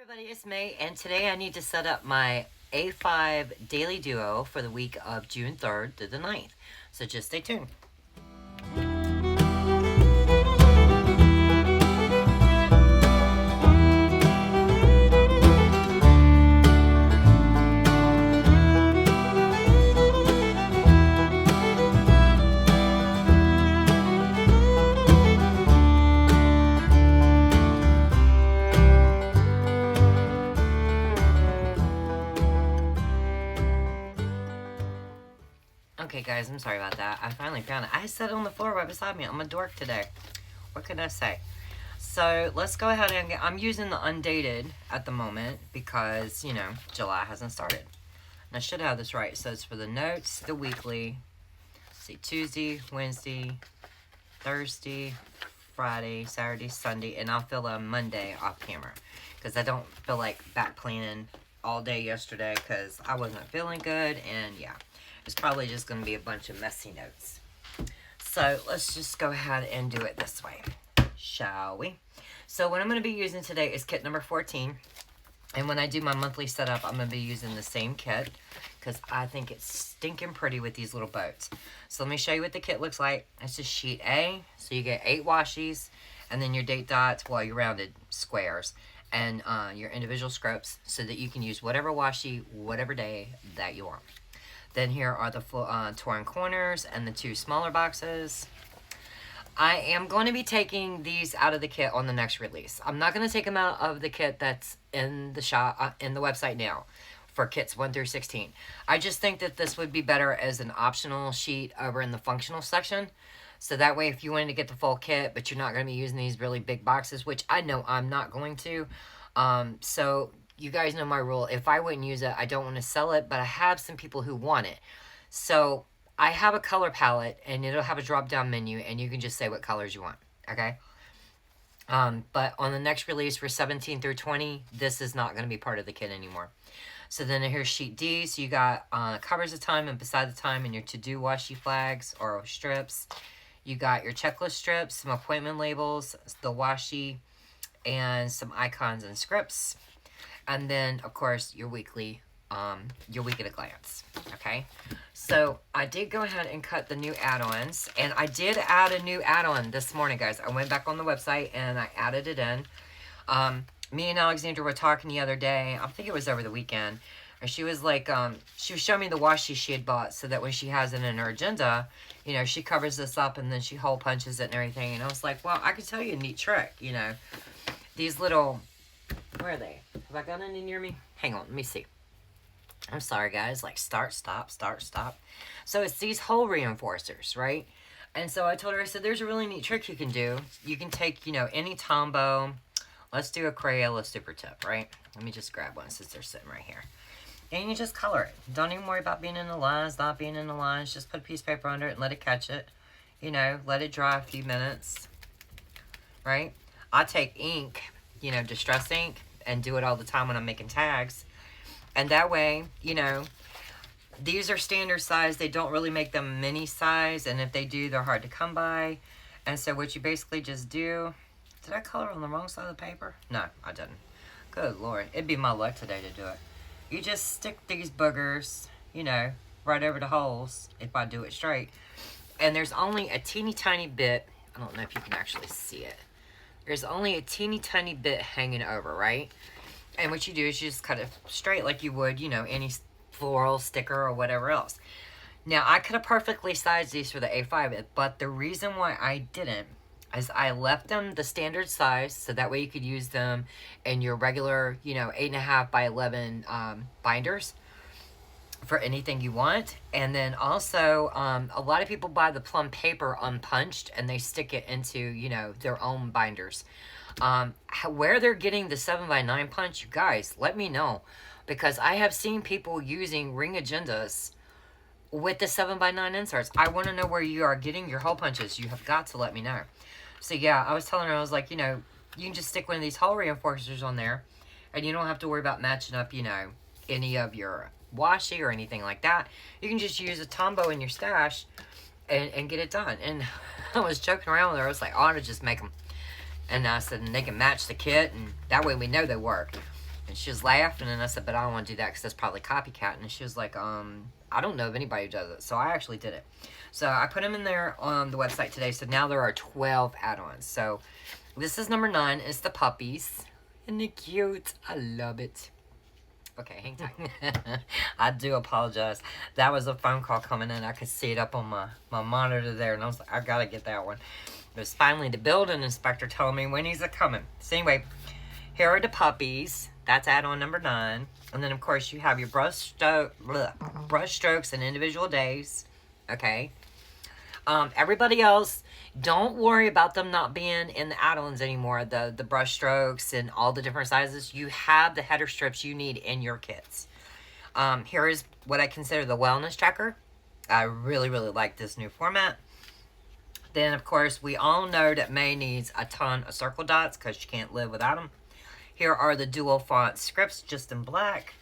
Everybody, it's May, and today I need to set up my A5 Daily Duo for the week of June 3rd to the 9th. So just stay tuned. Okay, guys, I'm sorry about that. I finally found it. I set it on the floor right beside me. I'm a dork today. What can I say? So let's go ahead and I'm using the undated at the moment because, you know, July hasn't started. And I should have this right. So it's for the notes, the weekly. Let's see, Tuesday, Wednesday, Thursday, Friday, Saturday, Sunday, and I'll fill a Monday off camera because I don't feel like back planning all day yesterday because I wasn't feeling good, and yeah, it's probably just going to be a bunch of messy notes. So let's just go ahead and do it this way, shall we? So what I'm going to be using today is kit number 14. And when I do my monthly setup, I'm going to be using the same kit because I think it's stinking pretty with these little boats. So let me show you what the kit looks like. It's just sheet A. So you get 8 washies and then your date dots, well, your rounded squares, and your individual scraps so that you can use whatever washi, whatever day that you want. Then here are the torn corners and the 2 smaller boxes. I am going to be taking these out of the kit on the next release. I'm not going to take them out of the kit that's in the shop, in the website now for kits 1 through 16. I just think that this would be better as an optional sheet over in the functional section. So that way, if you wanted to get the full kit, but you're not going to be using these really big boxes, which I know I'm not going to. So you guys know my rule. If I wouldn't use it, I don't want to sell it, but I have some people who want it. So I have a color palette, and it'll have a drop-down menu, and you can just say what colors you want, okay? But on the next release for 17 through 20, this is not going to be part of the kit anymore. So then here's sheet D. So you got covers of time and beside the time and your to-do washi flags or strips. You got your checklist strips, some appointment labels, the washi, and some icons and scripts. And then, of course, your week at a glance, okay? So I did go ahead and cut the new add-ons, and I did add a new add-on this morning, guys. I went back on the website, and I added it in. Me and Alexandra were talking the other day, I think it was over the weekend, and she was like, she was showing me the washi she had bought so that when she has it in her agenda, you know, she covers this up, and then she hole punches it and everything, and I was like, well, I could tell you a neat trick, you know. These little, where are they? Have I got any near me? Hang on, let me see. I'm sorry, guys. Like, start, stop, start, stop. So it's these hole reinforcers, right? And so I told her, I said, there's a really neat trick you can do. You can take, you know, any Tombow. Let's do a Crayola Super Tip, right? Let me just grab one since they're sitting right here. And you just color it. Don't even worry about being in the lines, not being in the lines. Just put a piece of paper under it and let it catch it. You know, let it dry a few minutes, right? I take ink, you know, distress ink, and do it all the time when I'm making tags. And that way, you know, these are standard size. They don't really make them mini size. And if they do, they're hard to come by. And so what you basically just do... Did I color on the wrong side of the paper? No, I didn't. Good Lord. It'd be my luck today to do it. You just stick these boogers, you know, right over the holes if I do it straight. And there's only a teeny tiny bit. I don't know if you can actually see it. There's only a teeny tiny bit hanging over, right? And what you do is you just cut it straight like you would, you know, any floral sticker or whatever else. Now, I could have perfectly sized these for the A5, but the reason why I didn't is I left them the standard size, so that way you could use them in your regular, you know, 8.5 by 11 binders for anything you want. And then also, a lot of people buy the plum paper unpunched, and they stick it into, you know, their own binders. Where they're getting the 7x9 punch, you guys, let me know. Because I have seen people using ring agendas with the 7x9 inserts. I want to know where you are getting your hole punches. You have got to let me know. So yeah, I was telling her, I was like, you know, you can just stick one of these hole reinforcers on there, and you don't have to worry about matching up, you know, any of your washi or anything like that. You can just use a Tombow in your stash and get it done. And I was joking around with her. I was like, I ought to just make them. And I said, and they can match the kit, and that way we know they work. she was laughing, and I said, but I don't want to do that because that's probably copycat. And she was like, I don't know of anybody who does it. So I actually did it. So I put them in there on the website today. So now there are 12 add-ons. So this is number 9. It's the puppies. Isn't it cute? I love it. Okay, hang tight. I do apologize. That was a phone call coming in. I could see it up on my monitor there. And I was like, I got to get that one. It was finally the building inspector telling me when he's a-coming. So anyway, here are the puppies. That's add-on number 9. And then, of course, you have your brush strokes and individual days. Okay. Everybody else, don't worry about them not being in the add-ons anymore. The brush strokes and all the different sizes. You have the header strips you need in your kits. Here is what I consider the wellness tracker. I really, really like this new format. Then, of course, we all know that May needs a ton of circle dots because she can't live without them. Here are the dual font scripts just in black.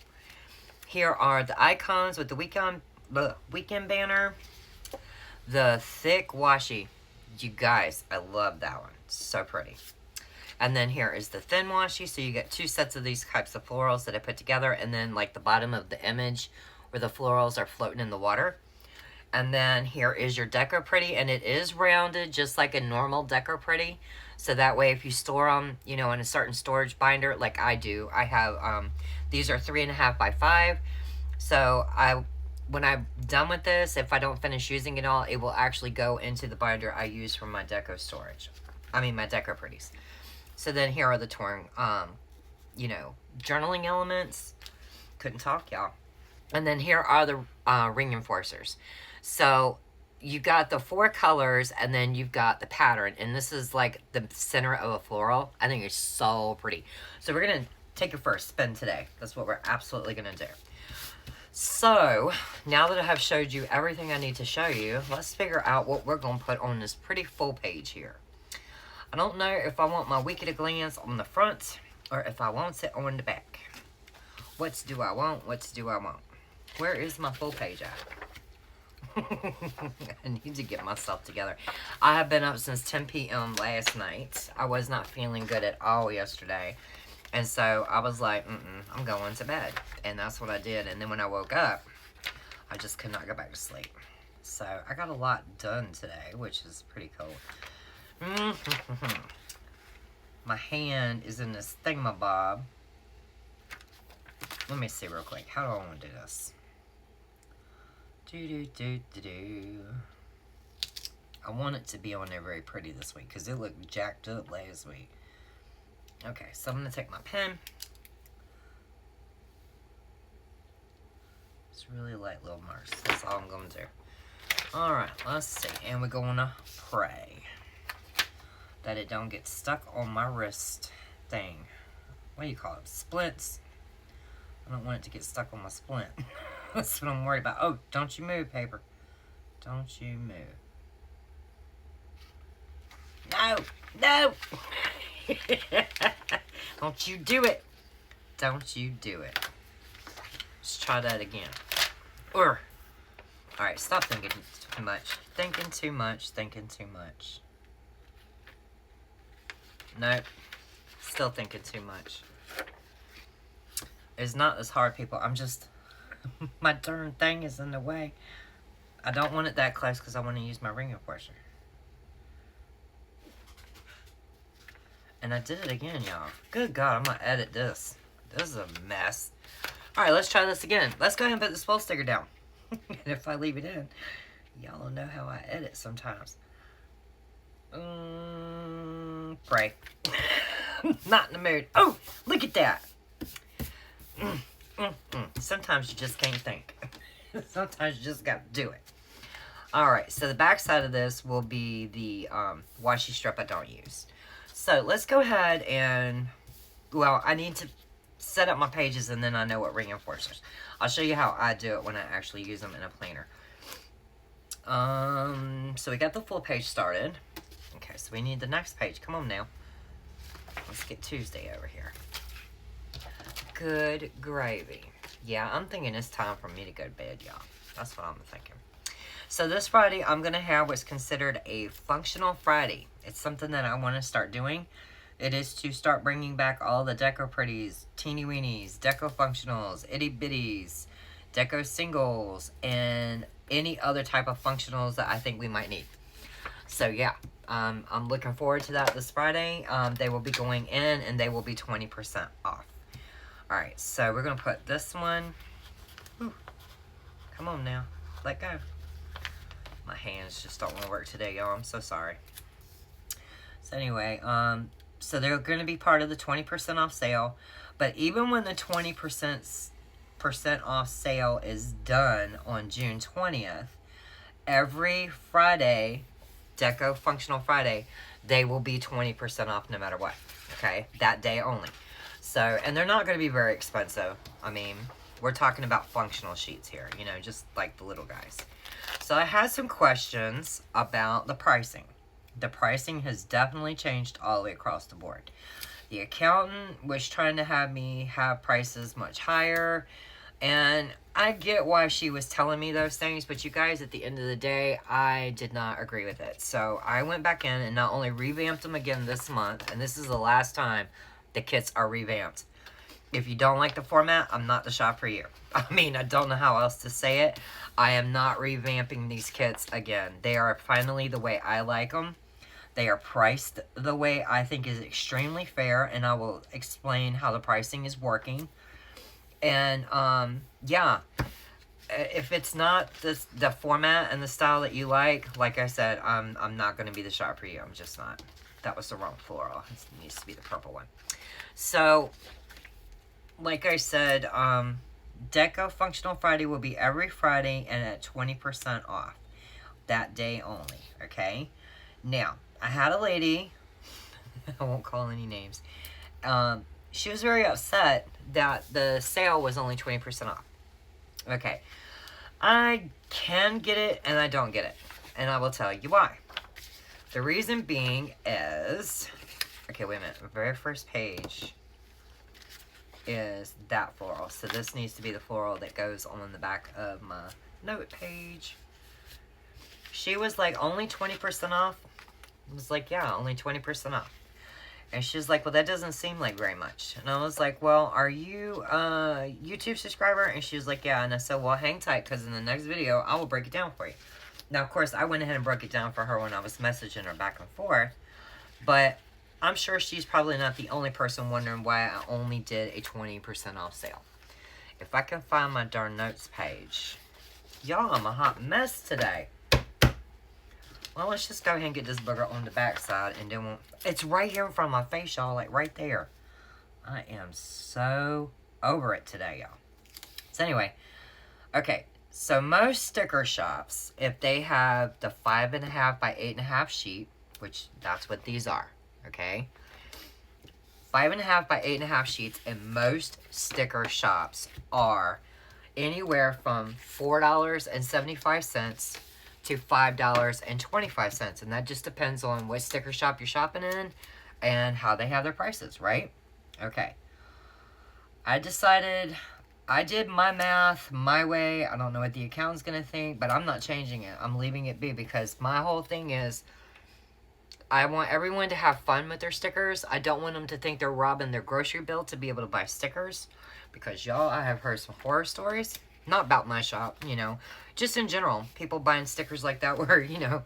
Here are the icons with the weekend banner. The thick washi. You guys, I love that one. So pretty. And then here is the thin washi. So you get 2 sets of these types of florals that I put together. And then like the bottom of the image where the florals are floating in the water. And then here is your Deco Pretty. And it is rounded just like a normal Deco Pretty. So that way if you store them, you know, in a certain storage binder like I do. I have, these are 3.5 by 5. So when I'm done with this, if I don't finish using it all, it will actually go into the binder I use for my deco storage. I mean, my Deco Pretties. So then here are the torn, you know, journaling elements. Couldn't talk, y'all. And then here are the ring enforcers. So you got the 4 colors, and then you've got the pattern. And this is like the center of a floral. I think it's so pretty. So we're going to take a first spin today. That's what we're absolutely going to do. So, now that I have showed you everything I need to show you, let's figure out what we're going to put on this pretty full page here. I don't know if I want my week at a glance on the front or if I want it on the back. What do I want? What do I want? Where is my full page at? I need to get myself together. I have been up since 10 p.m. last night. I was not feeling good at all yesterday. And so I was like, I'm going to bed. And that's what I did. And then when I woke up, I just could not go back to sleep. So I got a lot done today, which is pretty cool. My hand is in this thingamabob. Let me see real quick. How do I want to do this? I want it to be on there very pretty this week because it looked jacked up last week. Okay, so I'm going to take my pen. It's really light little marks. That's all I'm going to do. Alright, let's see. And we're going to pray that it don't get stuck on my wrist thing. What do you call it? Splints. I don't want it to get stuck on my splint. That's what I'm worried about. Oh, don't you move, paper. Don't you move. No! No! Don't you do it. Don't you do it. Let's try that again. Alright, stop thinking too much. Thinking too much. Thinking too much. Nope. Still thinking too much. It's not as hard, people. I'm just... my darn thing is in the way. I don't want it that close because I want to use my ring enforcer. And I did it again, y'all. Good God, I'm going to edit this. This is a mess. Alright, let's try this again. Let's go ahead and put the spell sticker down. And if I leave it in, y'all will know how I edit sometimes. Pray. Not in the mood. Oh, look at that. Sometimes you just can't think. Sometimes you just got to do it. Alright, so the back side of this will be the washi strip I don't use. So let's go ahead and, well, I need to set up my pages and then I know what ring enforcers. I'll show you how I do it when I actually use them in a planner. So we got the full page started. Okay, so we need the next page. Come on now. Let's get Tuesday over here. Good gravy. Yeah, I'm thinking it's time for me to go to bed, y'all. That's what I'm thinking. So this Friday, I'm going to have what's considered a functional Friday. It's something that I want to start doing It is to start bringing back all the Deco Pretties, Teeny Weenies, Deco Functionals, Itty Bitties, Deco Singles, and any other type of functionals that I think we might need. So yeah, I'm looking forward to that this Friday. They will be going in and they will be 20% off. Alright, so we're going to put this one. Whew. Come on now. Let go. My hands just don't want to work today, y'all. I'm so sorry. So anyway, so they're going to be part of the 20% off sale. But even when the 20% off sale is done on June 20th, every Friday, Deco Functional Friday, they will be 20% off no matter what. Okay? That day only. So, and they're not going to be very expensive. I mean, we're talking about functional sheets here, you know, just like the little guys. So I had some questions about the pricing. The pricing has definitely changed all the way across the board. The accountant was trying to have me have prices much higher, and I get why she was telling me those things, but you guys, at the end of the day, I did not agree with it. So I went back in and not only revamped them again this month, and this is the last time the kits are revamped. If you don't like the format, I'm not the shop for you. I mean, I don't know how else to say it. I am not revamping these kits again. They are finally the way I like them. They are priced the way I think is extremely fair, and I will explain how the pricing is working. And, yeah, if it's not the format and the style that you like I said, I'm not going to be the shop for you. I'm just not. That was the wrong floral. It needs to be the purple one. So, like I said, Deco Functional Friday will be every Friday and at 20% off. That day only, okay? Now, I had a lady, I won't call any names, she was very upset that the sale was only 20% off. Okay, I can get it and I don't get it, and I will tell you why. The reason being is, okay, wait a minute, the very first page is that floral, so this needs to be the floral that goes on the back of my note page. She was like, only 20% off? I was like, yeah, only 20% off. And she's like, well, that doesn't seem like very much. And I was like, well, are you a YouTube subscriber? And she was like, yeah. And I said, well, hang tight, because in the next video, I will break it down for you. Now, of course, I went ahead and broke it down for her when I was messaging her back and forth. But I'm sure she's probably not the only person wondering why I only did a 20% off sale. If I can find my darn notes page. Y'all, I'm a hot mess today. Well, let's just go ahead and get this booger on the back side, and then we'll... It's right here in front of my face, y'all, like right there. I am so over it today, y'all. So anyway, okay, so most sticker shops, if they have the 5.5 by 8.5 sheet, which that's what these are, okay? 5.5 by 8.5 sheets in most sticker shops are anywhere from $4.75 to $5.25, and that just depends on what sticker shop you're shopping in and how they have their prices, right? Okay. I decided, I did my math my way. I don't know what the accountant's gonna think, but I'm not changing it. I'm leaving it be, because my whole thing is, I want everyone to have fun with their stickers. I don't want them to think they're robbing their grocery bill to be able to buy stickers, because y'all, I have heard some horror stories. Not about my shop, you know, just in general. People buying stickers like that where, you know,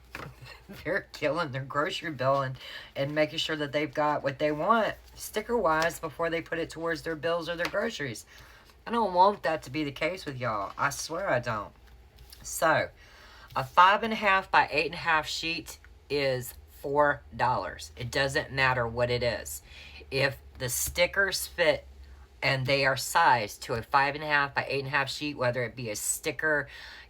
they're killing their grocery bill and making sure that they've got what they want sticker-wise before they put it towards their bills or their groceries. I don't want that to be the case with y'all. I swear I don't. So, a 5.5 by 8.5 sheet is $4. It doesn't matter what it is. If the stickers fit and they are sized to a 5.5 by 8.5 sheet, whether it be a sticker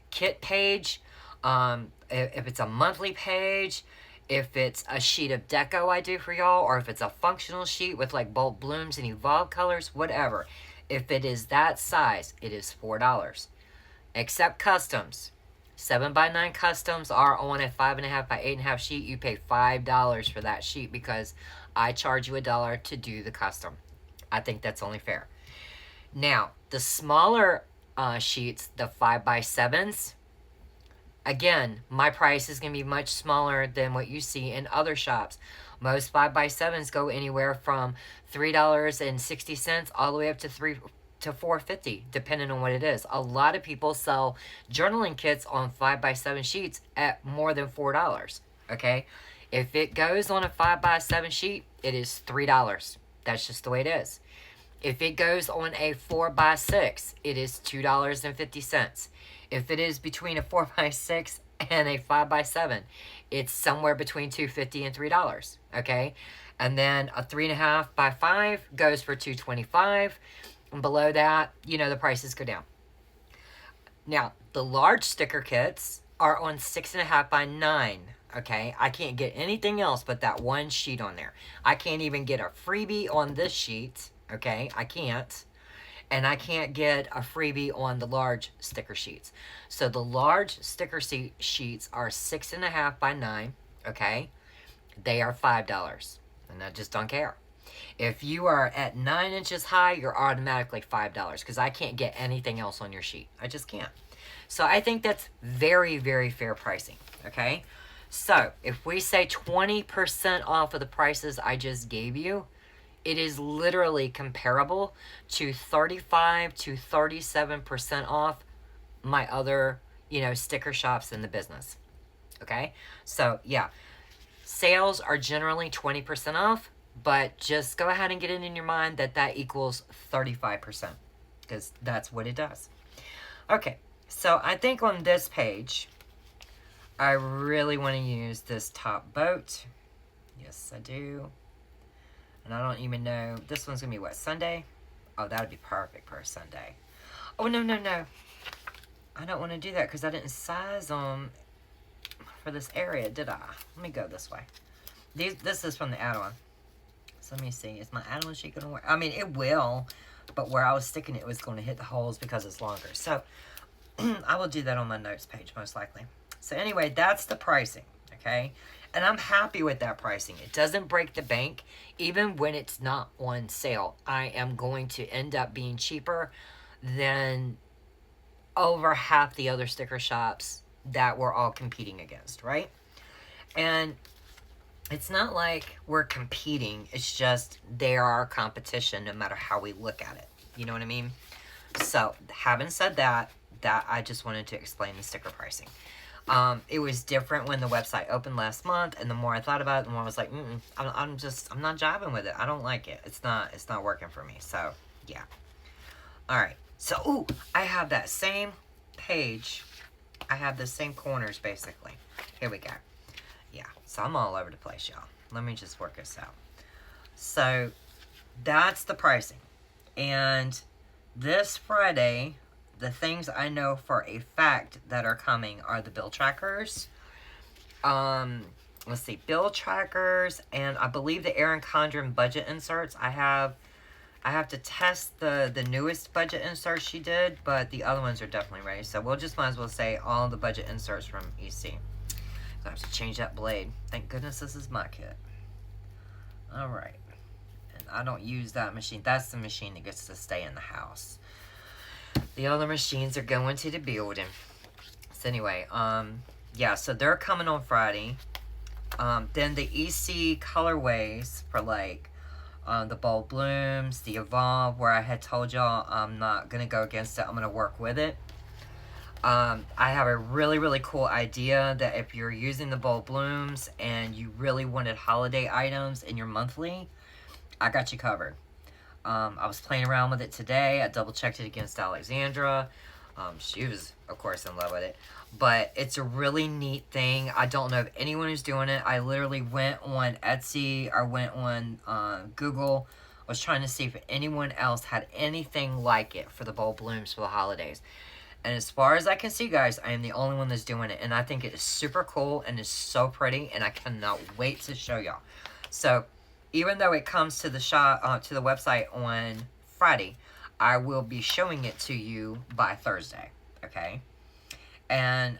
kit page, if it's a monthly page, if it's a sheet of deco I do for y'all, or if it's a functional sheet with like bold blooms and evolved colors, whatever. If it is that size, it is $4. Except customs. 7 by 9 customs are on a 5.5 by 8.5 sheet. You pay $5 for that sheet because I charge you $1 to do the custom. I think that's only fair. Now, the smaller sheets, the 5 by 7s, again, my price is going to be much smaller than what you see in other shops. Most 5x7s go anywhere from $3.60 all the way up to $4.50, depending on what it is. A lot of people sell journaling kits on 5x7 sheets at more than $4. Okay, if it goes on a 5x7 sheet, it is $3. That's just the way it is. If it goes on a 4x6, it is $2.50. If it is between a 4x6 and a 5x7, it's somewhere between $2.50 and $3. Okay, and then a 3.5 by 5 goes for $2.25. And below that, you know, the prices go down. Now, the large sticker kits are on 6.5 by 9. Okay, I can't get anything else but that one sheet on there. I can't even get a freebie on this sheet. Okay, I can't. And I can't get a freebie on the large sticker sheets. So the large sticker sheets are 6.5 by 9. Okay, they are $5. And I just don't care. If you are at 9 inches high, you're automatically $5 because I can't get anything else on your sheet. I just can't. So I think that's very, very fair pricing. Okay, so if we say 20% off of the prices I just gave you, it is literally comparable to 35 to 37% off my other, you know, sticker shops in the business. Okay, so yeah, sales are generally 20% off, but just go ahead and get it in your mind that that equals 35%, because that's what it does. Okay, so I think on this page, I really want to use this top boat. Yes, I do. And I don't even know, this one's going to be what, Sunday? Oh, that would be perfect for a Sunday. Oh, no, no, no. I don't want to do that because I didn't size them for this area, did I? Let me go this way. This is from the add-on. So let me see. Is my add-on sheet going to work? I mean, it will, but where I was sticking it was going to hit the holes because it's longer. So I will do that on my notes page, most likely. So anyway, that's the pricing, okay? And I'm happy with that pricing. It doesn't break the bank. Even when it's not on sale, I am going to end up being cheaper than over half the other sticker shops that we're all competing against, right? And it's not like we're competing. It's just they are our competition no matter how we look at it. You know what I mean? So, having said that, I just wanted to explain the sticker pricing. It was different when the website opened last month, and the more I thought about it, the more I was like, I'm not jiving with it. I don't like it. It's not working for me. So, yeah. Alright. So, ooh, I have that same page. I have the same corners, basically. Here we go. Yeah, so I'm all over the place, y'all. Let me just work this out. So, that's the pricing. And this Friday, the things I know for a fact that are coming are the bill trackers. Let's see, bill trackers, and I believe the Erin Condren budget inserts. I have to test the newest budget inserts she did, but the other ones are definitely ready. So we'll just might as well say all the budget inserts from EC. I have to change that blade. Thank goodness this is my kit. Alright. And I don't use that machine. That's the machine that gets to stay in the house. The other machines are going to the building. So anyway, yeah, so they're coming on Friday. Then the EC colorways for like the Bold Blooms, the Evolve, where I had told y'all I'm not going to go against it. I'm going to work with it. I have a really, really cool idea that if you're using the Bold Blooms and you really wanted holiday items in your monthly, I got you covered. I was playing around with it today. I double checked it against Alexandra. She was, of course, in love with it. But it's a really neat thing. I don't know if anyone is doing it. I literally went on Etsy or went on Google. I was trying to see if anyone else had anything like it for the Bold Blooms for the holidays. And as far as I can see, guys, I am the only one that's doing it. And I think it is super cool and is so pretty. And I cannot wait to show y'all. So, even though it comes to the shop, to the website on Friday, I will be showing it to you by Thursday. Okay? And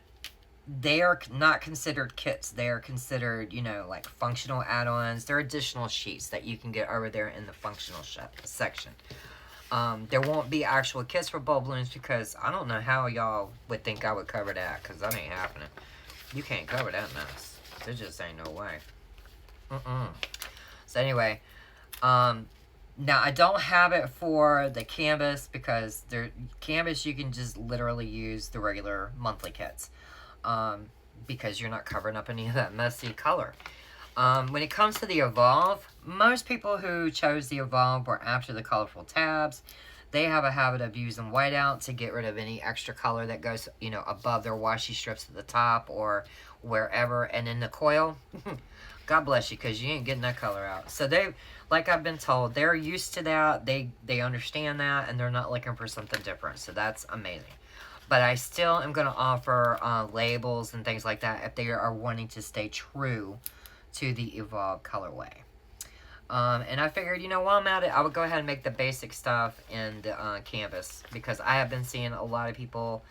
they are not considered kits. They are considered, you know, like functional add-ons. They're additional sheets that you can get over there in the functional section. There won't be actual kits for Bold Blooms because I don't know how y'all would think I would cover that, because that ain't happening. You can't cover that mess. There just ain't no way. So anyway, now I don't have it for the canvas because canvas you can just literally use the regular monthly kits, because you're not covering up any of that messy color. When it comes to the Evolve, most people who chose the Evolve were after the colorful tabs. They have a habit of using whiteout to get rid of any extra color that goes, you know, above their washi strips at the top or wherever. And in the coil, God bless you, because you ain't getting that color out. So they, like I've been told, they're used to that. They understand that, and they're not looking for something different. So that's amazing. But I still am going to offer labels and things like that if they are wanting to stay true to the Evolve colorway. And I figured, you know, while I'm at it, I would go ahead and make the basic stuff in the canvas, because I have been seeing a lot of people,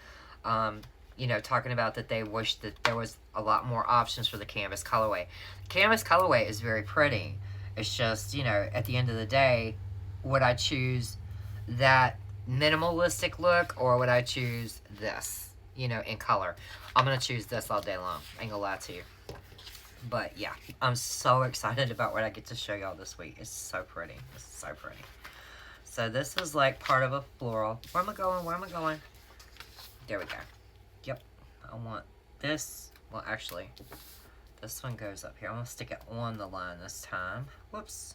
you know, talking about that they wish that there was a lot more options for the canvas colorway. Canvas colorway is very pretty. It's just, you know, at the end of the day, would I choose that minimalistic look or would I choose this, you know, in color? I'm going to choose this all day long. I ain't gonna lie to you. But yeah, I'm so excited about what I get to show y'all this week. It's so pretty. It's so pretty. So this is like part of a floral. Where am I going? Where am I going? There we go. Yep. I want this. Well, actually, this one goes up here. I'm going to stick it on the line this time. Whoops.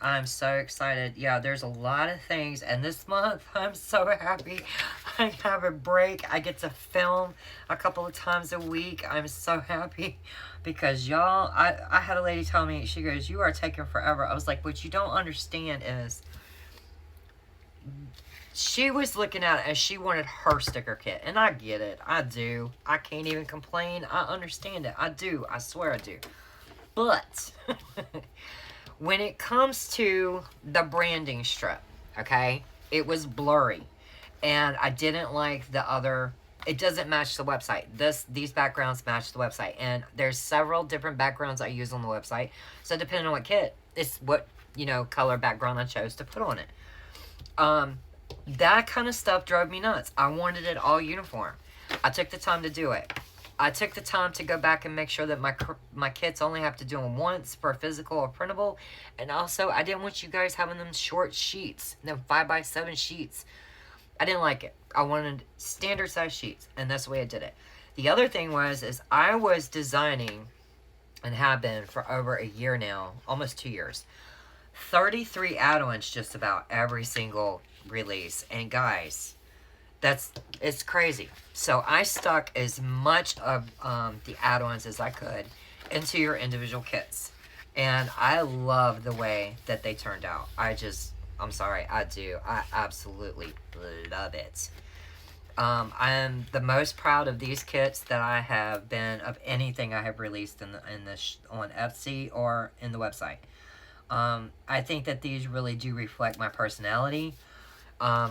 I'm so excited. Yeah, there's a lot of things. And this month, I'm so happy. I have a break. I get to film a couple of times a week. I'm so happy. Because y'all, I had a lady tell me, she goes, you are taking forever. I was like, what you don't understand is, she was looking at it as she wanted her sticker kit. And I get it. I do. I can't even complain. I understand it. I do. I swear I do. But when it comes to the branding strip, okay, it was blurry. And I didn't like the other, it doesn't match the website. These backgrounds match the website. And there's several different backgrounds I use on the website. So depending on what kit, it's what, you know, color background I chose to put on it. That kind of stuff drove me nuts. I wanted it all uniform. I took the time to do it. I took the time to go back and make sure that my kits only have to do them once for physical or printable. And also, I didn't want you guys having them short sheets, them 5x7 sheets. I didn't like it. I wanted standard size sheets, and that's the way I did it. The other thing is I was designing, and have been for over a year now, almost 2 years, 33 add-ons just about every single release. And guys, it's crazy. So I stuck as much of the add-ons as I could into your individual kits. And I love the way that they turned out. I'm sorry, I do. I absolutely love it. I am the most proud of these kits that I have been of anything I have released on Etsy or in the website. I think that these really do reflect my personality.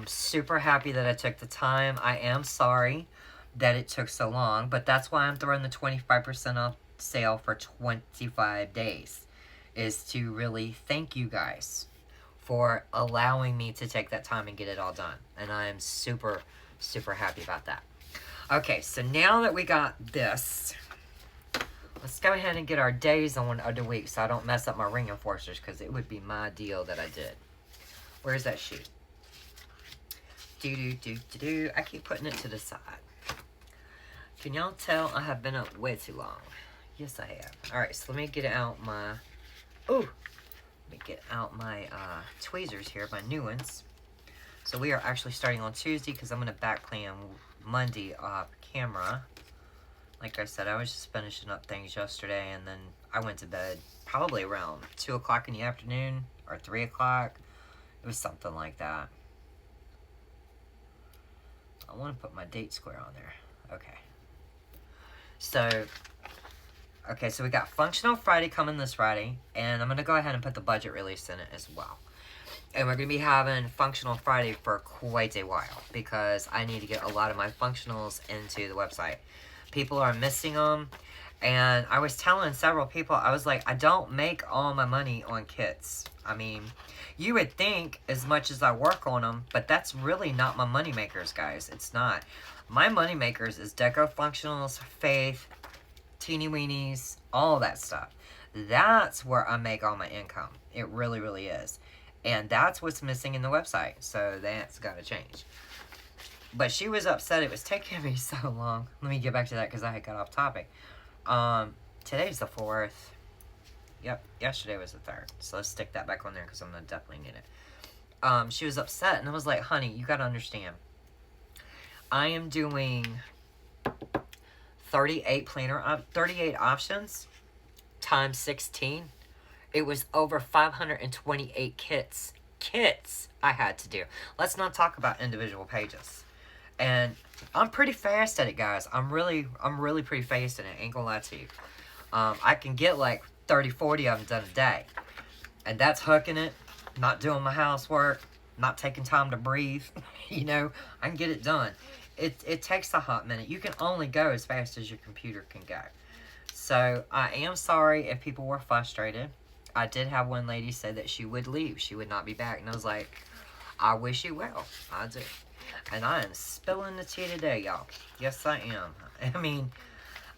Super happy that I took the time. I am sorry that it took so long, but that's why I'm throwing the 25% off sale for 25 days, is to really thank you guys for allowing me to take that time and get it all done. And I am super, super happy about that. Okay, so now that we got this, let's go ahead and get our days on of the week so I don't mess up my ring enforcers, because it would be my deal that I did. Where's that sheet? I keep putting it to the side. Can y'all tell I have been up way too long? Yes, I have. Alright, so let me get out my... Ooh! Let me get out my tweezers here, my new ones. So we are actually starting on Tuesday because I'm going to back plan Monday off camera. Like I said, I was just finishing up things yesterday, and then I went to bed probably around 2 o'clock in the afternoon, or 3 o'clock. It was something like that. I want to put my date square on there. Okay. So we got Functional Friday coming this Friday, and I'm going to go ahead and put the budget release in it as well. And we're going to be having Functional Friday for quite a while, because I need to get a lot of my functionals into the website. People are missing them, and I was telling several people, I was like, I don't make all my money on kits. I mean, you would think as much as I work on them, but that's really not my money makers, guys. It's not. My money makers is Deco Functionals, Faith, Teeny Weenies, all that stuff. That's where I make all my income. It really, really is. And that's what's missing in the website. So that's got to change. But she was upset it was taking me so long. Let me get back to that because I had got off topic. Today's the 4th. Yep, yesterday was the 3rd. So let's stick that back on there because I'm going to definitely need it. She was upset and I was like, honey, you got to understand. I am doing 38 options times 16. It was over 528 kits I had to do. Let's not talk about individual pages. And I'm pretty fast at it, guys. I'm really pretty fast at it. Ain't gonna lie to you. I can get like 30, 40 of them done a day. And that's hooking it, not doing my housework, not taking time to breathe. You know, I can get it done. It takes a hot minute. You can only go as fast as your computer can go. So I am sorry if people were frustrated. I did have one lady say that she would leave. She would not be back. And I was like, I wish you well. I do. And I am spilling the tea today, y'all. Yes, I am. I mean,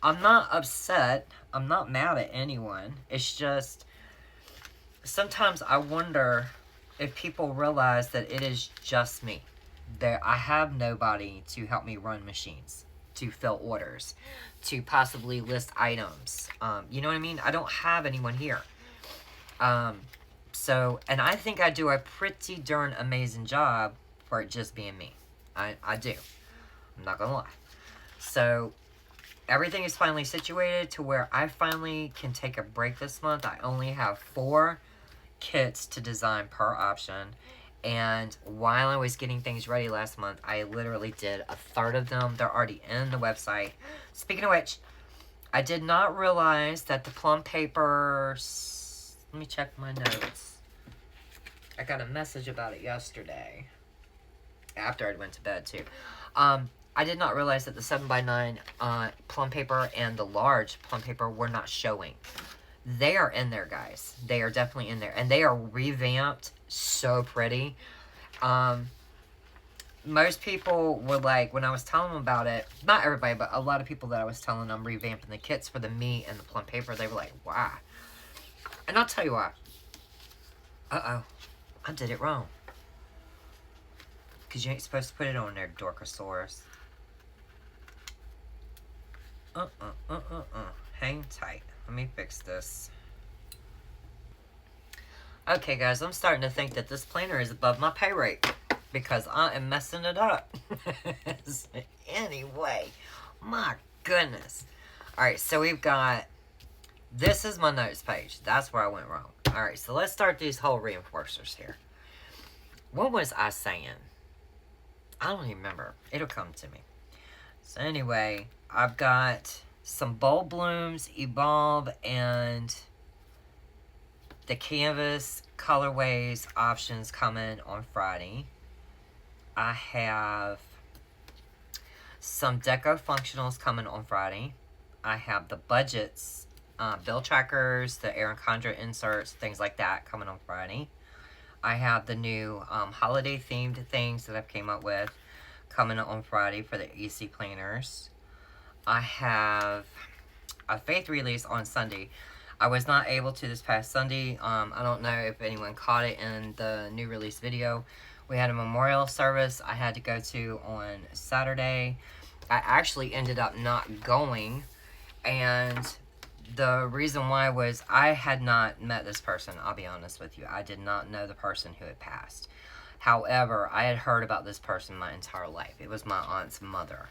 I'm not upset. I'm not mad at anyone. It's just, sometimes I wonder if people realize that it is just me. I have nobody to help me run machines, to fill orders, to possibly list items. You know what I mean? I don't have anyone here. And I think I do a pretty darn amazing job for it just being me. I do. I'm not gonna lie. So, everything is finally situated to where I finally can take a break this month. I only have 4 kits to design per option. And while I was getting things ready last month, I literally did a third of them. They're already in the website. Speaking of which, I did not realize that the plum papers... Let me check my notes. I got a message about it yesterday. After I went to bed, too. I did not realize that the 7x9 plum paper and the large plum paper were not showing. They are in there, guys. They are definitely in there. And they are revamped so pretty. Most people were like, when I was telling them about it, not everybody, but a lot of people that I was telling them revamping the kits for the meat and the plum paper, they were like, wow. And I'll tell you why. Uh-oh. I did it wrong. Because you ain't supposed to put it on there, Dorkosaurus. Hang tight. Let me fix this. Okay, guys, I'm starting to think that this planner is above my pay rate. Because I am messing it up. Anyway. My goodness. Alright, so we've got... This is my notes page. That's where I went wrong. Alright, so let's start these whole reinforcers here. What was I saying? I don't even remember. It'll come to me. So anyway, I've got some bulb blooms, evolve, and the canvas colorways options coming on Friday. I have some deco functionals coming on Friday. I have the budgets, bill trackers, the Erin Condra inserts, things like that coming on Friday. I have the new holiday themed things that I've came up with coming on Friday for the EC planners. I have a faith release on Sunday. I was not able to this past Sunday. I don't know if anyone caught it in the new release video. We had a memorial service I had to go to on Saturday. I actually ended up not going, and the reason why was I had not met this person, I'll be honest with you. I did not know the person who had passed. However, I had heard about this person my entire life. It was my aunt's mother.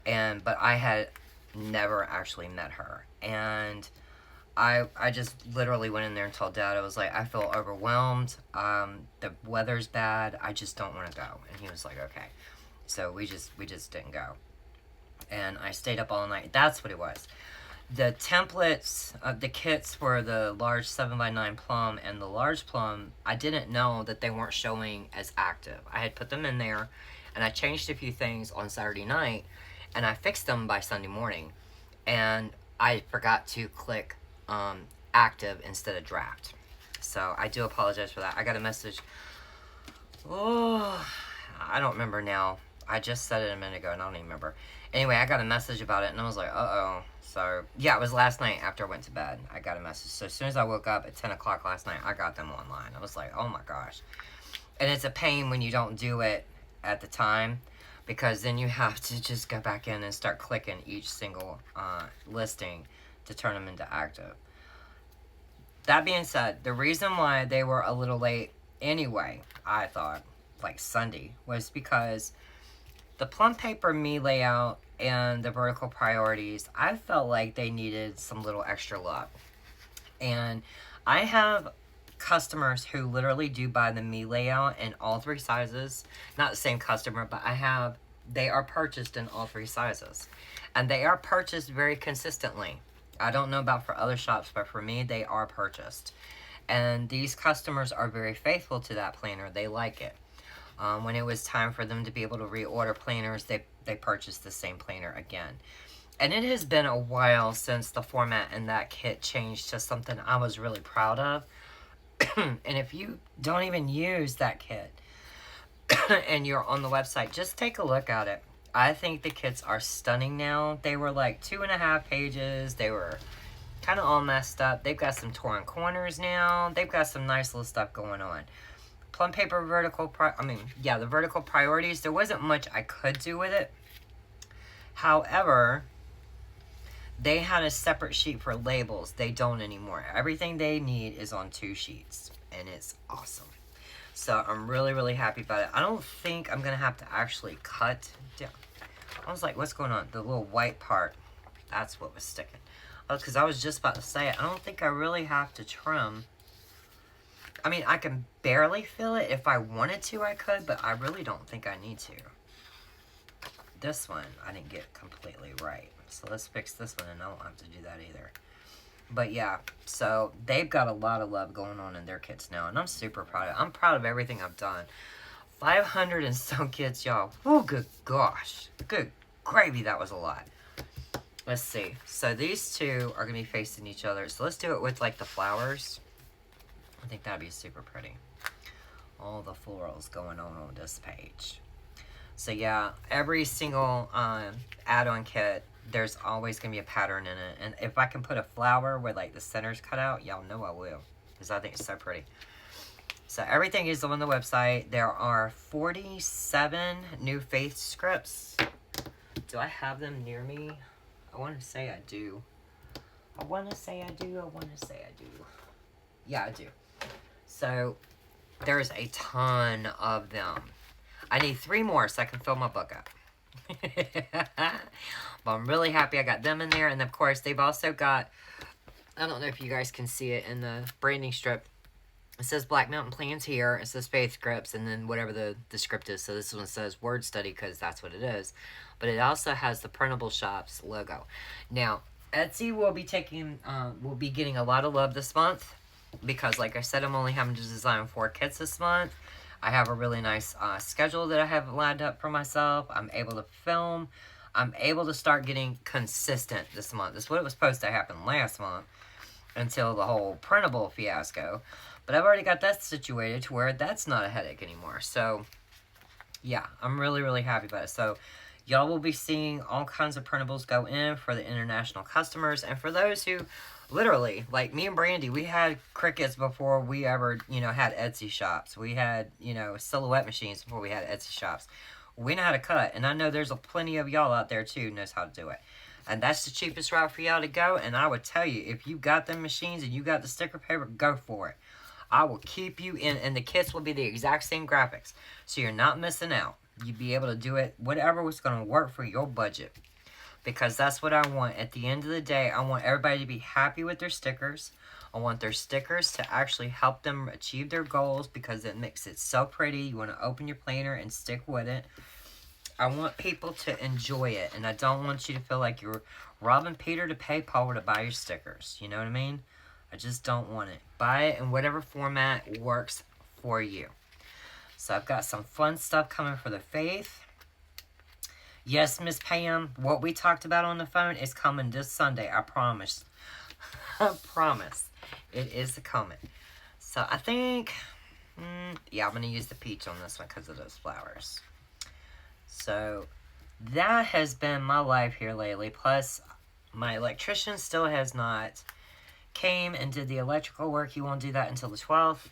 But I had never actually met her. And I just literally went in there and told Dad, I was like, I feel overwhelmed. The weather's bad. I just don't want to go. And he was like, okay. So we just didn't go. And I stayed up all night. That's what it was. The templates, the kits for the large 7x9 plum and the large plum, I didn't know that they weren't showing as active. I had put them in there, and I changed a few things on Saturday night, and I fixed them by Sunday morning. And I forgot to click active instead of draft. So I do apologize for that. I got a message. Oh, I don't remember now. I just said it a minute ago and I don't even remember. Anyway, I got a message about it and I was like, uh-oh. So, yeah, it was last night after I went to bed. I got a message. So, as soon as I woke up at 10 o'clock last night, I got them online. I was like, oh my gosh. And it's a pain when you don't do it at the time, because then you have to just go back in and start clicking each single listing to turn them into active. That being said, the reason why they were a little late anyway, I thought, like Sunday, was because the plum paper me layout and the vertical priorities, I felt like they needed some little extra love. And I have customers who literally do buy the me layout in all 3 sizes. Not the same customer, but they are purchased in all 3 sizes. And they are purchased very consistently. I don't know about for other shops, but for me, they are purchased. And these customers are very faithful to that planner. They like it. When it was time for them to be able to reorder planners, they purchased the same planner again. And it has been a while since the format in that kit changed to something I was really proud of. And if you don't even use that kit and you're on the website, just take a look at it. I think the kits are stunning now. They were like 2.5 pages. They were kind of all messed up. They've got some torn corners now. They've got some nice little stuff going on. Plum paper the vertical priorities, there wasn't much I could do with it. However, they had a separate sheet for labels. They don't anymore. Everything they need is on 2 sheets, and it's awesome. So I'm really, really happy about it. I don't think I'm going to have to actually cut down. I was like, what's going on? The little white part, that's what was sticking. Because I was just about to say it. I don't think I really have to trim. I mean, I can barely feel it. If I wanted to, I could, but I really don't think I need to. This one, I didn't get completely right. So let's fix this one, and I don't have to do that either. But yeah, so they've got a lot of love going on in their kits now, and I'm super proud of it. I'm proud of everything I've done. 500 and some kits, y'all. Oh, good gosh. Good gravy, that was a lot. Let's see. So these two are going to be facing each other. So let's do it with, like, the flowers. I think that'd be super pretty. All the florals going on this page. So yeah, every single add-on kit, there's always going to be a pattern in it. And if I can put a flower where, like, the center's cut out, y'all know I will. Because I think it's so pretty. So everything is on the website. There are 47 new faith scripts. Do I have them near me? I want to say I do. I want to say I do. Yeah, I do. So there's a ton of them. I need 3 more so I can fill my book up. But I'm really happy I got them in there. And of course, they've also got, I don't know if you guys can see it in the branding strip. It says Black Mountain Plans here. It says Faith Scripts, and then whatever the script is. So this one says Word Study because that's what it is. But it also has the Printable Shops logo. Now, Etsy will be getting a lot of love this month because, like I said, I'm only having to design 4 kits this month. I have a really nice schedule that I have lined up for myself. I'm able to film. I'm able to start getting consistent this month. This is what it was supposed to happen last month until the whole printable fiasco. But I've already got that situated to where that's not a headache anymore. So, yeah, I'm really, really happy about it. So, y'all will be seeing all kinds of printables go in for the international customers. And for those who, literally, like me and Brandy, we had Cricuts before we ever, had Etsy shops. We had, silhouette machines before we had Etsy shops. We know how to cut. And I know there's plenty of y'all out there, too, who knows how to do it. And that's the cheapest route for y'all to go. And I would tell you, if you got them machines and you got the sticker paper, go for it. I will keep you in, and the kits will be the exact same graphics. So you're not missing out. You'll be able to do it, whatever was going to work for your budget. Because that's what I want. At the end of the day, I want everybody to be happy with their stickers. I want their stickers to actually help them achieve their goals because it makes it so pretty. You want to open your planner and stick with it. I want people to enjoy it. And I don't want you to feel like you're robbing Peter to pay Paul to buy your stickers. You know what I mean? I just don't want it. Buy it in whatever format works for you. So I've got some fun stuff coming for the Faith. Yes, Miss Pam, what we talked about on the phone is coming this Sunday. I promise. I promise. It is coming. So I think, yeah, I'm going to use the peach on this one because of those flowers. So that has been my life here lately. Plus, my electrician still has not came and did the electrical work. He won't do that until the 12th.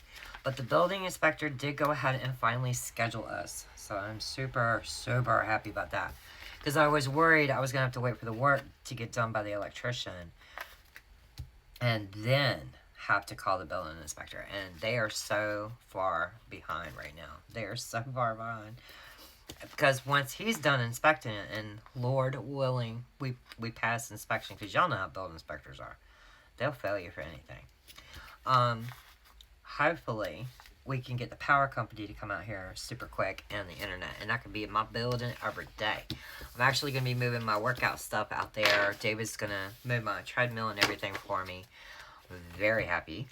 But the building inspector did go ahead and finally schedule us. So I'm super, super happy about that. Because I was worried I was going to have to wait for the work to get done by the electrician. And then have to call the building inspector. And they are so far behind right now. They are so far behind. Because once he's done inspecting it, and Lord willing, we pass inspection. Because y'all know how building inspectors are. They'll fail you for anything. Hopefully, we can get the power company to come out here super quick and the internet. And that could be in my building every day. I'm actually going to be moving my workout stuff out there. David's going to move my treadmill and everything for me. I'm very happy.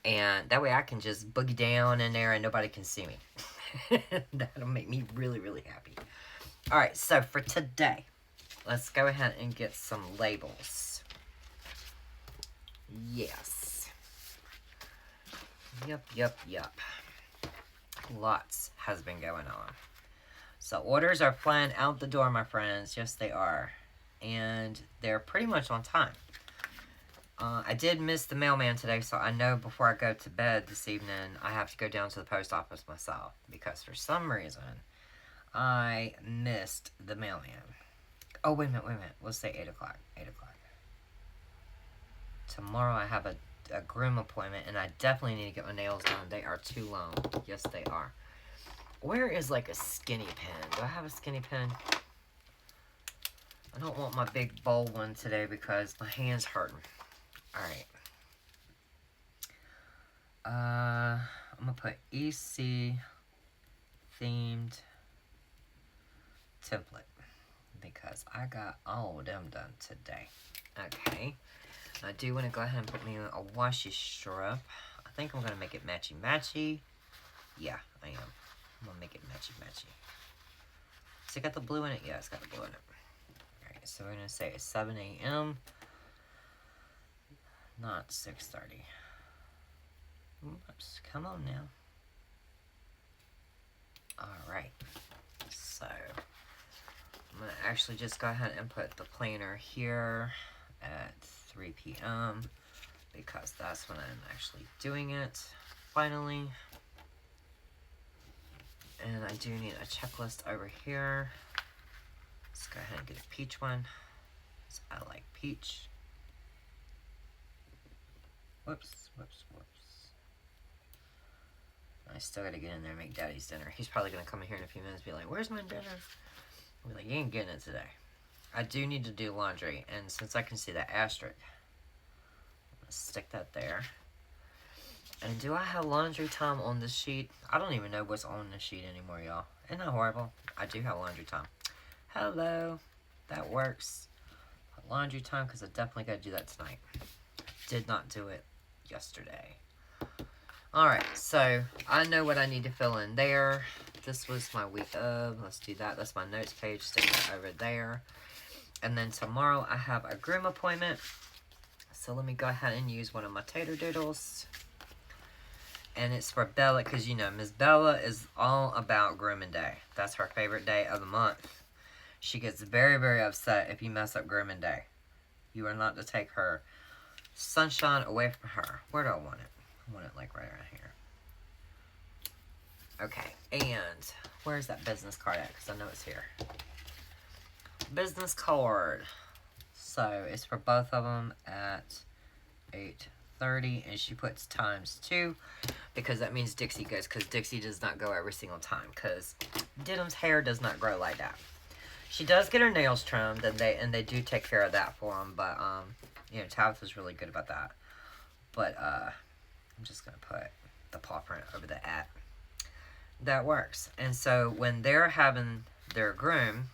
And that way I can just boogie down in there and nobody can see me. That'll make me really, really happy. Alright, so for today, let's go ahead and get some labels. Yes. Yep. Lots has been going on. So orders are flying out the door, my friends. Yes, they are. And they're pretty much on time. I did miss the mailman today, so I know before I go to bed this evening, I have to go down to the post office myself. Because for some reason, I missed the mailman. Oh, wait a minute. Let's say 8 o'clock. 8 o'clock. Tomorrow I have a groom appointment, and I definitely need to get my nails done. They are too long. Yes, they are. Where is, like, a skinny pin? Do I have a skinny pin? I don't want my big bold one today because my hand's hurting. Alright. I'm going to put EC themed template because I got all of them done today. Okay. I do want to go ahead and put me a washi strip. I think I'm going to make it matchy-matchy. Yeah, I am. I'm going to make it matchy-matchy. Has it got the blue in it? Yeah, it's got the blue in it. Alright, so we're going to say 7 a.m. Not 6:30. Oops, come on now. Alright. So, I'm going to actually just go ahead and put the planner here at 3 p.m. because that's when I'm actually doing it, finally. And I do need a checklist over here. Let's go ahead and get a peach one, because I like peach. Whoops. I still gotta get in there and make Daddy's dinner. He's probably gonna come in here in a few minutes and be like, "Where's my dinner?" I'll be like, "You ain't getting it today." I do need to do laundry, and since I can see that asterisk, I'm gonna stick that there. And do I have laundry time on this sheet? I don't even know what's on this sheet anymore, y'all. Isn't that horrible? I do have laundry time. Hello. That works. Laundry time, because I definitely got to do that tonight. Did not do it yesterday. Alright, so I know what I need to fill in there. This was my week of. Let's do that. That's my notes page. Stick that over there. And then tomorrow I have a groom appointment. So let me go ahead and use one of my tater doodles. And it's for Bella, because you know, Miss Bella is all about grooming day. That's her favorite day of the month. She gets very, very upset if you mess up grooming day. You are not to take her sunshine away from her. Where do I want it? I want it like right around here. Okay, and where's that business card at? Because I know it's here. Business card. So it's for both of them at 8:30, and she puts ×2 because that means Dixie goes, because Dixie does not go every single time because Didim's hair does not grow like that. She does get her nails trimmed, and they do take care of that for them, but you know, Tabitha's really good about that. But I'm just gonna put the paw print over the @ that works. And so when they're having their groom,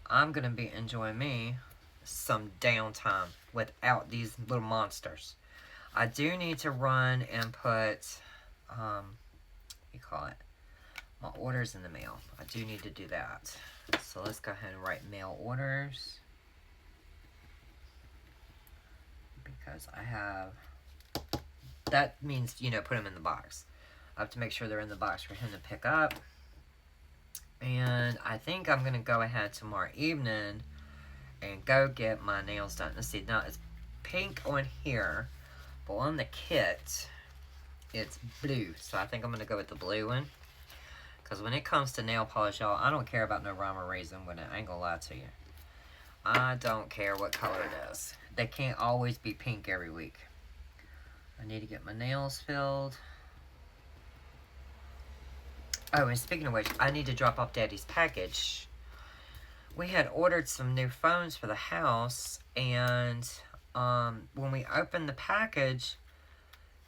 I'm gonna be enjoying me some downtime without these little monsters. I do need to run and put what you call it, my orders in the mail. I do need to do that. So let's go ahead and write mail orders, because I have, that means, you know, put them in the box. I have to make sure they're in the box for him to pick up. And I think I'm going to go ahead tomorrow evening and go get my nails done. Let's see, now it's pink on here, but on the kit, it's blue. So I think I'm going to go with the blue one. Because when it comes to nail polish, y'all, I don't care about no rhyme or reason with it. I ain't going to lie to you. I don't care what color it is. They can't always be pink every week. I need to get my nails filled. Oh, and speaking of which, I need to drop off Daddy's package. We had ordered some new phones for the house, and when we opened the package,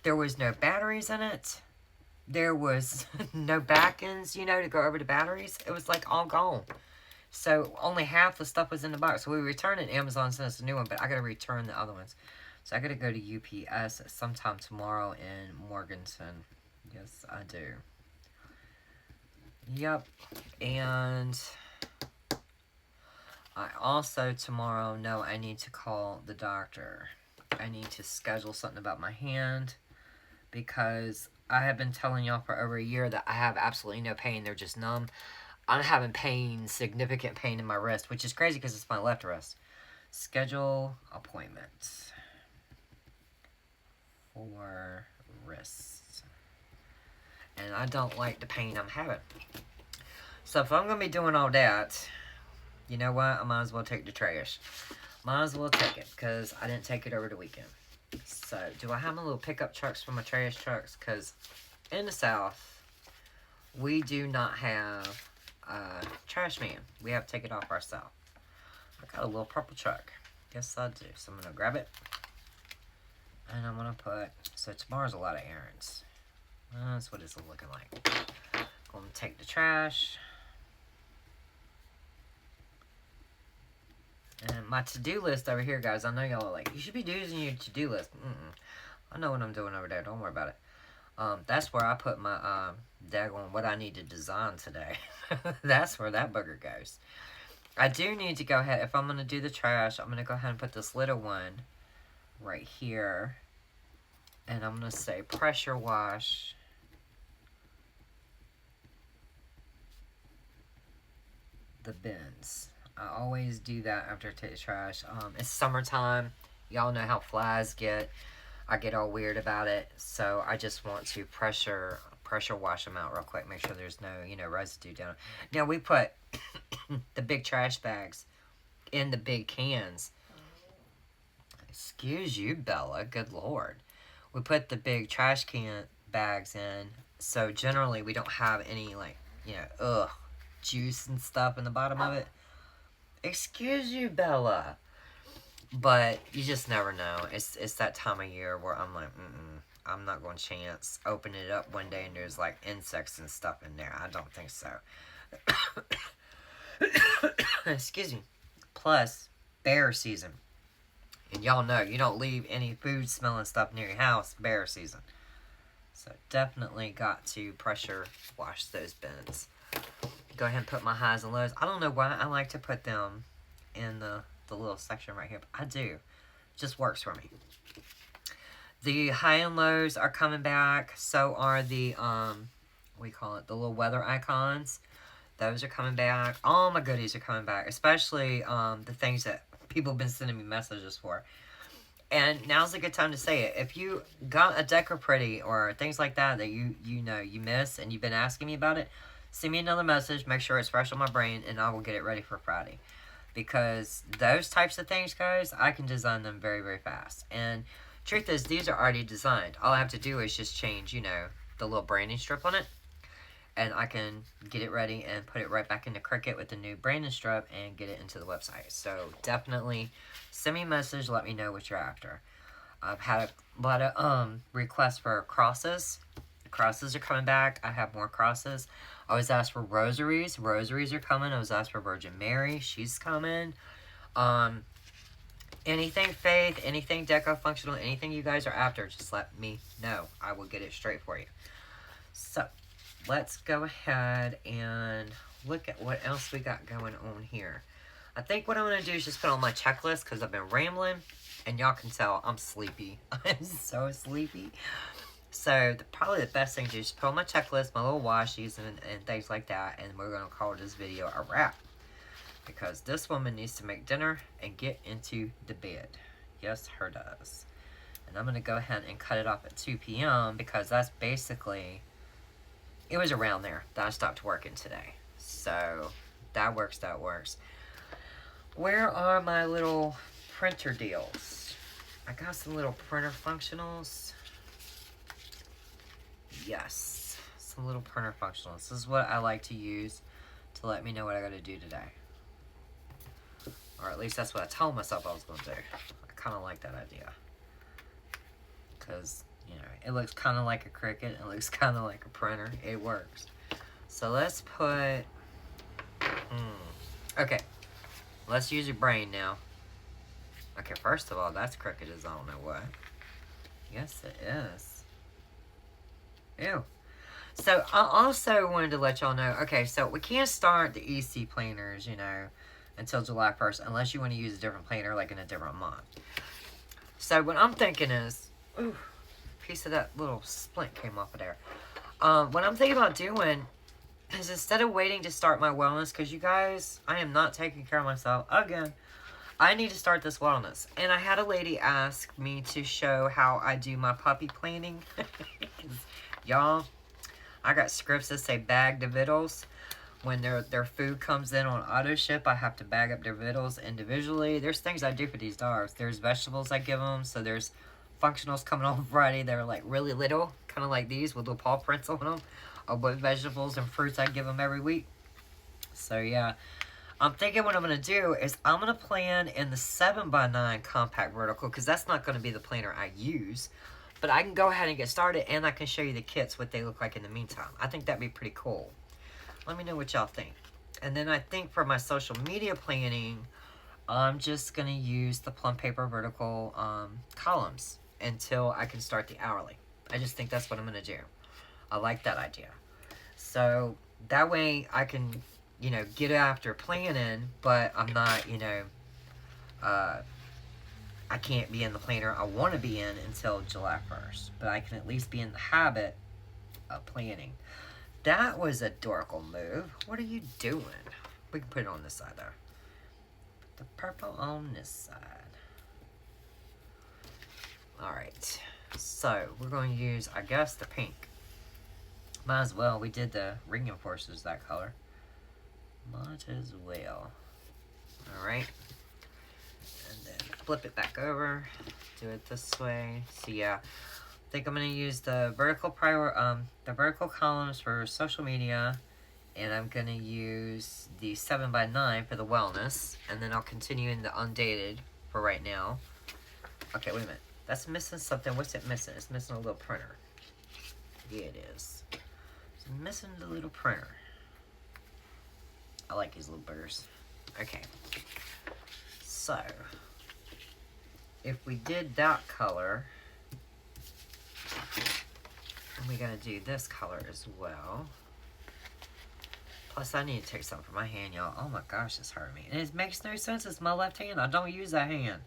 there was no batteries in it. There was no back-ends, you know, to go over the batteries. It was like all gone. So only half the stuff was in the box. So we returned it. Amazon sent us a new one, but I got to return the other ones. So I got to go to UPS sometime tomorrow in Morganton. Yes, I do. Yep. And I also tomorrow know I need to call the doctor. I need to schedule something about my hand because I have been telling y'all for over a year that I have absolutely no pain. They're just numb. I'm having pain, significant pain in my wrist, which is crazy because it's my left wrist. Schedule appointment for wrist. And I don't like the pain I'm having. So if I'm going to be doing all that, you know what? I might as well take the trash. Might as well take it because I didn't take it over the weekend. So do I have my little pickup trucks for my trash trucks? Because in the South, we do not have trash man. We have to take it off ourselves. I got a little purple truck. Yes, I do. So I'm going to grab it. And I'm going to put... So tomorrow's a lot of errands. That's what it's looking like. I'm going to take the trash. And my to-do list over here, guys. I know y'all are like, you should be using your to-do list. I know what I'm doing over there. Don't worry about it. That's where I put my daggone what I need to design today. That's where that booger goes. I do need to go ahead. If I'm going to do the trash, I'm going to go ahead and put this little one right here. And I'm going to say pressure wash. The bins. I always do that after I take the trash. It's summertime. Y'all know how flies get. I get all weird about it. So I just want to pressure wash them out real quick. Make sure there's no, residue down. Now we put the big trash bags in the big cans. Excuse you, Bella. Good Lord. We put the big trash can bags in. So generally we don't have any juice and stuff in the bottom of it. Excuse you, Bella. But you just never know. It's that time of year where I'm like, I'm not going to chance open it up one day and there's like insects and stuff in there. I don't think so. Excuse me. Plus, bear season. And y'all know, you don't leave any food smelling stuff near your house, bear season. So definitely got to pressure wash those bins. Go ahead and put my highs and lows. I don't know why I like to put them in the little section right here, but I do. It just works for me. The high and lows are coming back. So are the, the little weather icons. Those are coming back. All my goodies are coming back, especially the things that people have been sending me messages for. And now's a good time to say it. If you got a Decor Pretty or things like that that you miss and you've been asking me about it, send me another message, make sure it's fresh on my brain, and I will get it ready for Friday. Because those types of things, guys, I can design them very, very fast. And truth is, these are already designed. All I have to do is just change, the little branding strip on it. And I can get it ready and put it right back into Cricut with the new branding strip and get it into the website. So definitely send me a message, let me know what you're after. I've had a lot of requests for crosses. The crosses are coming back. I have more crosses. I was asked for rosaries. Rosaries are coming. I was asked for Virgin Mary. She's coming. Anything faith, anything deco functional, anything you guys are after, just let me know. I will get it straight for you. So, let's go ahead and look at what else we got going on here. I think what I'm going to do is just put on my checklist because I've been rambling. And y'all can tell I'm sleepy. I'm so sleepy. So probably the best thing to do is put on my checklist, my little washies and things like that, and we're going to call this video a wrap. Because this woman needs to make dinner and get into the bed. Yes, her does. And I'm going to go ahead and cut it off at 2 p.m. because that's basically, it was around there that I stopped working today. So that works, that works. Where are my little printer deals? I got some little printer functionals. Yes, some little printer functionals. This is what I like to use to let me know what I got to do today. Or at least that's what I told myself I was going to do. I kind of like that idea. Because, you know, it looks kind of like a Cricut. It looks kind of like a printer. It works. So let's put... Okay. Let's use your brain now. Okay, first of all, that's Cricut as I don't know what. Yes, it is. Ew. So I also wanted to let y'all know, okay, so we can't start the EC planners, you know, until July 1st, unless you want to use a different planner, like in a different month. So what I'm thinking is, ooh, a piece of that little splint came off of there. What I'm thinking about doing is instead of waiting to start my wellness, because you guys, I am not taking care of myself again. I need to start this wellness. And I had a lady ask me to show how I do my puppy planning. Y'all, I got scripts that say bag the vittles. When their food comes in on auto ship, I have to bag up their vittles individually. There's things I do for these dogs. There's vegetables I give them. So there's functionals coming on Friday. They're like really little, kind of like these with little paw prints on them. But vegetables and fruits I give them every week. So yeah, I'm thinking what I'm going to do is I'm going to plan in the 7x9 compact vertical, because that's not going to be the planner I use. But I can go ahead and get started, and I can show you the kits, what they look like in the meantime. I think that'd be pretty cool. Let me know what y'all think. And then I think for my social media planning, I'm just going to use the plum paper vertical columns until I can start the hourly. I just think that's what I'm going to do. I like that idea. So that way I can, you know, get after planning, but I'm not, you know, I can't be in the planner I want to be in until July 1st. But I can at least be in the habit of planning. That was a dorkle move. What are you doing? We can put it on this side, though. Put the purple on this side. Alright. So, we're going to use, I guess, the pink. Might as well. We did the ring enforcers that color. Might as well. Alright. And then flip it back over. Do it this way. So, yeah. I think I'm going to use the vertical columns for social media, and I'm going to use the 7x9 for the wellness, and then I'll continue in the undated for right now. Okay, wait a minute. That's missing something. What's it missing? It's missing a little printer. Yeah, it is. It's missing the little printer. I like these little burrs. Okay. So, if we did that color... and we're going to do this color as well. Plus, I need to take something from my hand, y'all. Oh my gosh, it's hurting me. And it makes no sense. It's my left hand. I don't use that hand.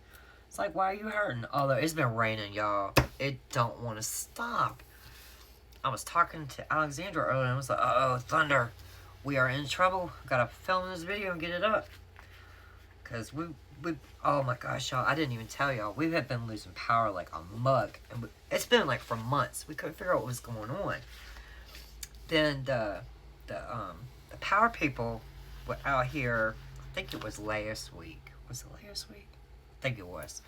It's like, why are you hurting? Although, it's been raining, y'all. It don't want to stop. I was talking to Alexandra earlier, and I was like, uh-oh, thunder. We are in trouble. Gotta film this video and get it up. Because we oh my gosh, y'all, I didn't even tell y'all. We have been losing power like a mug. And it's been like for months. We couldn't figure out what was going on. Then the power people were out here, I think it was last week. Was it last week? I think it was.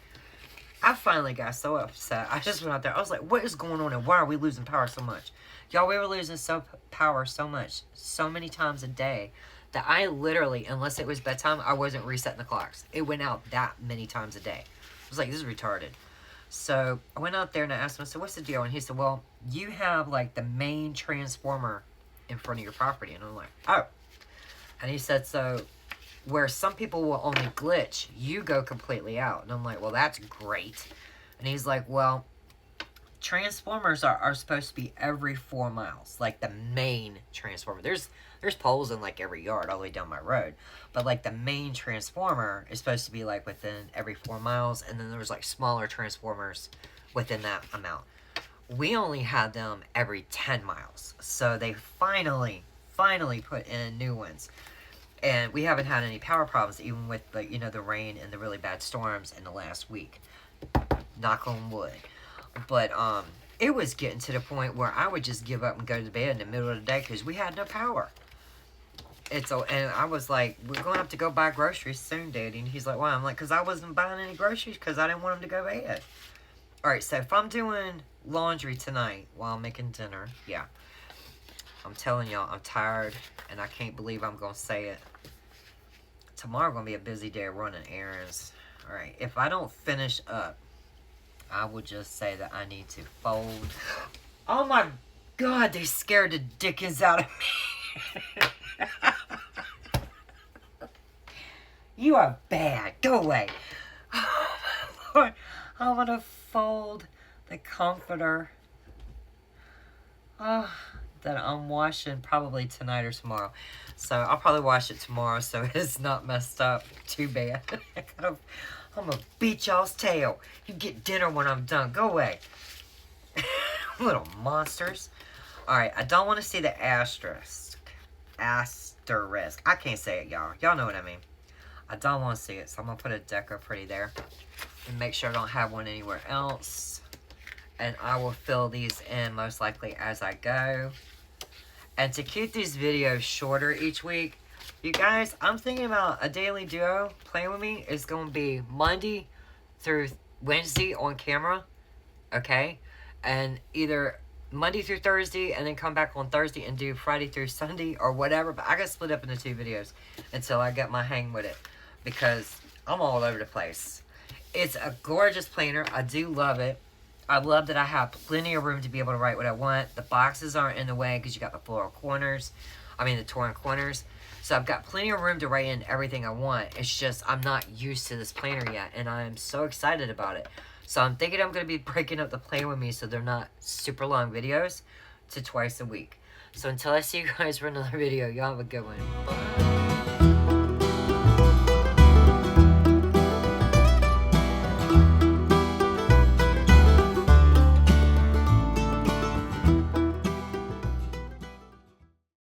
I finally got so upset. I just went out there. I was like, what is going on and why are we losing power so much? Y'all, we were losing power so much, so many times a day, that I literally, unless it was bedtime, I wasn't resetting the clocks. It went out that many times a day. I was like, this is retarded. So I went out there and I asked him, I said, what's the deal? And he said, well, you have like the main transformer in front of your property. And I'm like, oh. And he said, so where some people will only glitch, you go completely out. And I'm like, well, that's great. And he's like, well, transformers are supposed to be every 4 miles, like the main transformer. There's poles in like every yard all the way down my road, but like the main transformer is supposed to be like within every 4 miles, and then there's like smaller transformers within that amount. we only had them every 10 miles. So they finally put in new ones. And we haven't had any power problems, even with the, you know, the rain and the really bad storms in the last week. Knock on wood. But it was getting to the point where I would just give up and go to bed in the middle of the day because we had no power. And I was like, we're going to have to go buy groceries soon, Daddy. And he's like, why? I'm like, because I wasn't buying any groceries because I didn't want him to go to bed. Alright, so if I'm doing laundry tonight while I'm making dinner, yeah. I'm telling y'all, I'm tired, and I can't believe I'm going to say it. Tomorrow going to be a busy day running errands. Alright, if I don't finish up, I will just say that I need to fold. Oh my God, they scared the dickens out of me. You are bad. Go away. Oh my Lord. I'm going to fold the comforter that I'm washing probably tonight or tomorrow. So I'll probably wash it tomorrow so it's not messed up too bad. I'm going to beat y'all's tail. You get dinner when I'm done. Go away. Little monsters. Alright, I don't want to see the asterisk. Asterisk. I can't say it, y'all. Y'all know what I mean. I don't want to see it, so I'm going to put a Decor Pretty there. And make sure I don't have one anywhere else. And I will fill these in most likely as I go. And to keep these videos shorter each week, you guys, I'm thinking about a daily duo playing with me. It's going to be Monday through Wednesday on camera. Okay? And either Monday through Thursday and then come back on Thursday and do Friday through Sunday or whatever. But I got to split up into 2 videos until I get my hang with it. Because I'm all over the place. It's a gorgeous planner. I do love it. I love that I have plenty of room to be able to write what I want. The boxes aren't in the way because you got the floral corners. I mean the torn corners. So I've got plenty of room to write in everything I want. It's just I'm not used to this planner yet. And I'm so excited about it. So I'm thinking I'm going to be breaking up the plan with me so they're not super long videos to twice a week. So until I see you guys for another video, y'all have a good one. Bye.